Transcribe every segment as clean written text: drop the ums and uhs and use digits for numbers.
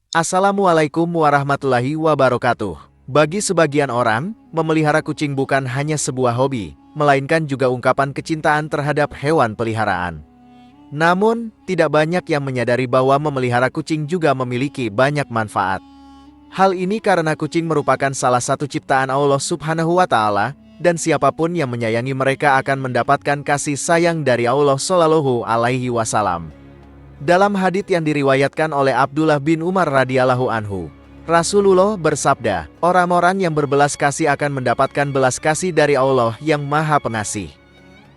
Assalamualaikum warahmatullahi wabarakatuh. Bagi sebagian orang, memelihara kucing bukan hanya sebuah hobi, melainkan juga ungkapan kecintaan terhadap hewan peliharaan. Namun, tidak banyak yang menyadari bahwa memelihara kucing juga memiliki banyak manfaat. Hal ini karena kucing merupakan salah satu ciptaan Allah Subhanahu wa Ta'ala, dan siapapun yang menyayangi mereka akan mendapatkan kasih sayang dari Allah Shallallahu Alaihi Wasallam. Dalam hadits yang diriwayatkan oleh Abdullah bin Umar radhiyallahu anhu, Rasulullah bersabda, orang-orang yang berbelas kasih akan mendapatkan belas kasih dari Allah yang Maha Pengasih.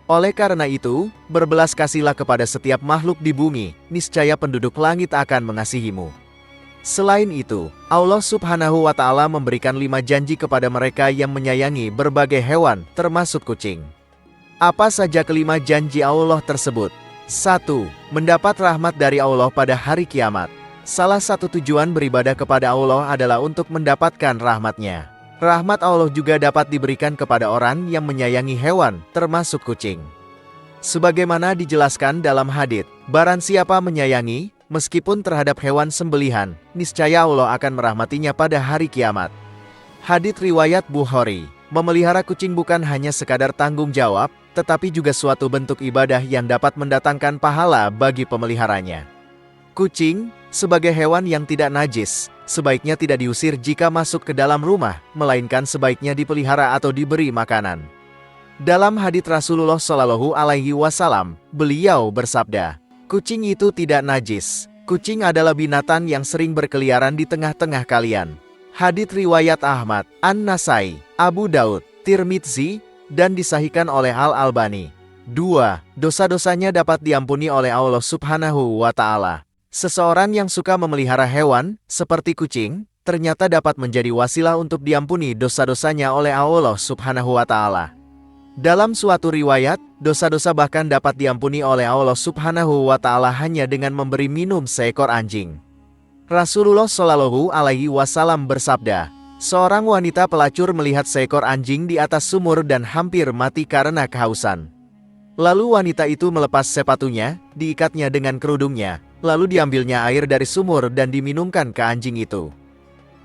Oleh karena itu, berbelas kasihlah kepada setiap makhluk di bumi, niscaya penduduk langit akan mengasihimu. Selain itu, Allah Subhanahu wa Ta'ala memberikan 5 janji kepada mereka yang menyayangi berbagai hewan, termasuk kucing. Apa saja kelima janji Allah tersebut? 1. Mendapat rahmat dari Allah pada hari kiamat. Salah satu tujuan beribadah kepada Allah adalah untuk mendapatkan rahmat-Nya. Rahmat Allah juga dapat diberikan kepada orang yang menyayangi hewan, termasuk kucing. Sebagaimana dijelaskan dalam hadits, barang siapa menyayangi, meskipun terhadap hewan sembelihan, niscaya Allah akan merahmatinya pada hari kiamat. Hadits riwayat Bukhari, memelihara kucing bukan hanya sekadar tanggung jawab, tetapi juga suatu bentuk ibadah yang dapat mendatangkan pahala bagi pemeliharanya. Kucing, sebagai hewan yang tidak najis, sebaiknya tidak diusir jika masuk ke dalam rumah, melainkan sebaiknya dipelihara atau diberi makanan. Dalam hadits Rasulullah Shallallahu Alaihi Wasallam, beliau bersabda, kucing itu tidak najis. Kucing adalah binatang yang sering berkeliaran di tengah-tengah kalian. Hadits riwayat Ahmad, An-Nasai, Abu Daud, Tirmidzi, dan disahihkan oleh Al-Albani. 2. Dosa-dosanya dapat diampuni oleh Allah Subhanahu wa Ta'ala. Seseorang yang suka memelihara hewan, seperti kucing, ternyata dapat menjadi wasilah untuk diampuni dosa-dosanya oleh Allah Subhanahu wa Ta'ala. Dalam suatu riwayat, dosa-dosa bahkan dapat diampuni oleh Allah Subhanahu wa Ta'ala hanya dengan memberi minum seekor anjing. Rasulullah Shallallahu Alaihi Wasallam bersabda, seorang wanita pelacur melihat seekor anjing di atas sumur dan hampir mati karena kehausan. Lalu wanita itu melepas sepatunya, diikatnya dengan kerudungnya, lalu diambilnya air dari sumur dan diminumkan ke anjing itu.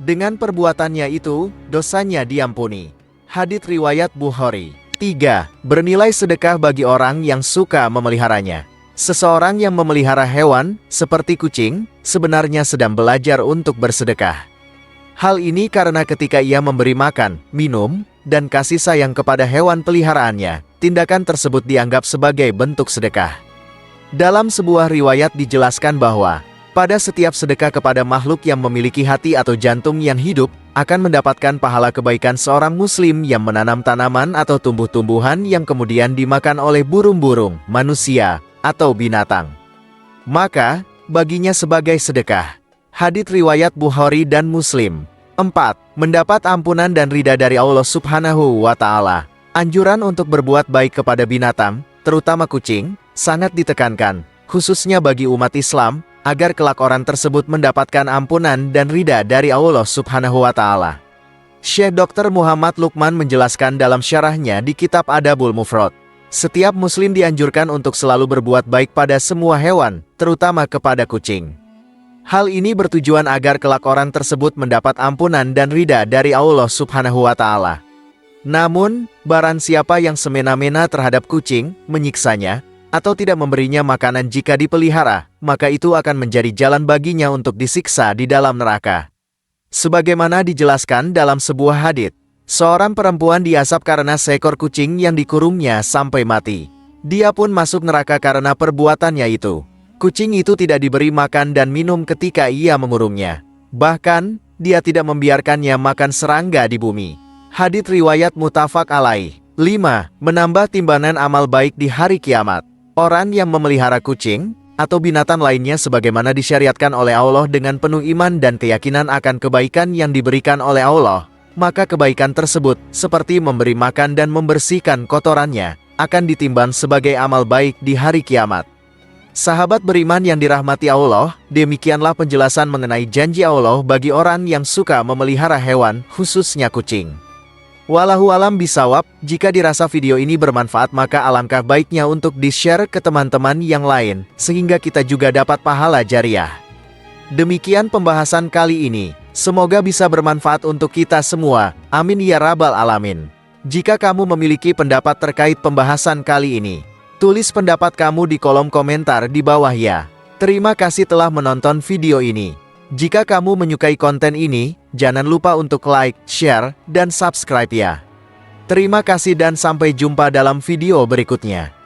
Dengan perbuatannya itu, dosanya diampuni. Hadits riwayat Bukhari. 3. Bernilai sedekah bagi orang yang suka memeliharanya. Seseorang yang memelihara hewan, seperti kucing, sebenarnya sedang belajar untuk bersedekah. Hal ini karena ketika ia memberi makan, minum, dan kasih sayang kepada hewan peliharaannya, tindakan tersebut dianggap sebagai bentuk sedekah. Dalam sebuah riwayat dijelaskan bahwa, pada setiap sedekah kepada makhluk yang memiliki hati atau jantung yang hidup, akan mendapatkan pahala kebaikan seorang muslim yang menanam tanaman atau tumbuh-tumbuhan yang kemudian dimakan oleh burung-burung, manusia, atau binatang. Maka, baginya sebagai sedekah. Hadits riwayat Bukhari dan Muslim. 4. Mendapat ampunan dan ridha dari Allah Subhanahu wa Ta'ala. Anjuran untuk berbuat baik kepada binatang, terutama kucing, sangat ditekankan, khususnya bagi umat Islam, agar kelak orang tersebut mendapatkan ampunan dan ridha dari Allah Subhanahu wa Ta'ala. Syekh Dr. Muhammad Lukman menjelaskan dalam syarahnya di kitab Adabul Mufrad, setiap muslim dianjurkan untuk selalu berbuat baik pada semua hewan, terutama kepada kucing. Hal ini bertujuan agar kelak orang tersebut mendapat ampunan dan ridha dari Allah Subhanahu wa Ta'ala. Namun, barang siapa yang semena-mena terhadap kucing, menyiksanya, atau tidak memberinya makanan jika dipelihara, maka itu akan menjadi jalan baginya untuk disiksa di dalam neraka. Sebagaimana dijelaskan dalam sebuah hadits, seorang perempuan diazab karena seekor kucing yang dikurungnya sampai mati. Dia pun masuk neraka karena perbuatannya itu. Kucing itu tidak diberi makan dan minum ketika ia mengurungnya. Bahkan, dia tidak membiarkannya makan serangga di bumi. Hadits riwayat muttafaq alaih. 5. Menambah timbangan amal baik di hari kiamat. Orang yang memelihara kucing, atau binatang lainnya sebagaimana disyariatkan oleh Allah dengan penuh iman dan keyakinan akan kebaikan yang diberikan oleh Allah, maka kebaikan tersebut, seperti memberi makan dan membersihkan kotorannya, akan ditimbang sebagai amal baik di hari kiamat. Sahabat beriman yang dirahmati Allah, demikianlah penjelasan mengenai janji Allah bagi orang yang suka memelihara hewan, khususnya kucing. Wallahu alam bisawab, jika dirasa video ini bermanfaat maka alangkah baiknya untuk di-share ke teman-teman yang lain, sehingga kita juga dapat pahala jariah. Demikian pembahasan kali ini. Semoga bisa bermanfaat untuk kita semua. Amin ya rabbal alamin. Jika kamu memiliki pendapat terkait pembahasan kali ini, tulis pendapat kamu di kolom komentar di bawah ya. Terima kasih telah menonton video ini. Jika kamu menyukai konten ini, jangan lupa untuk like, share, dan subscribe ya. Terima kasih dan sampai jumpa dalam video berikutnya.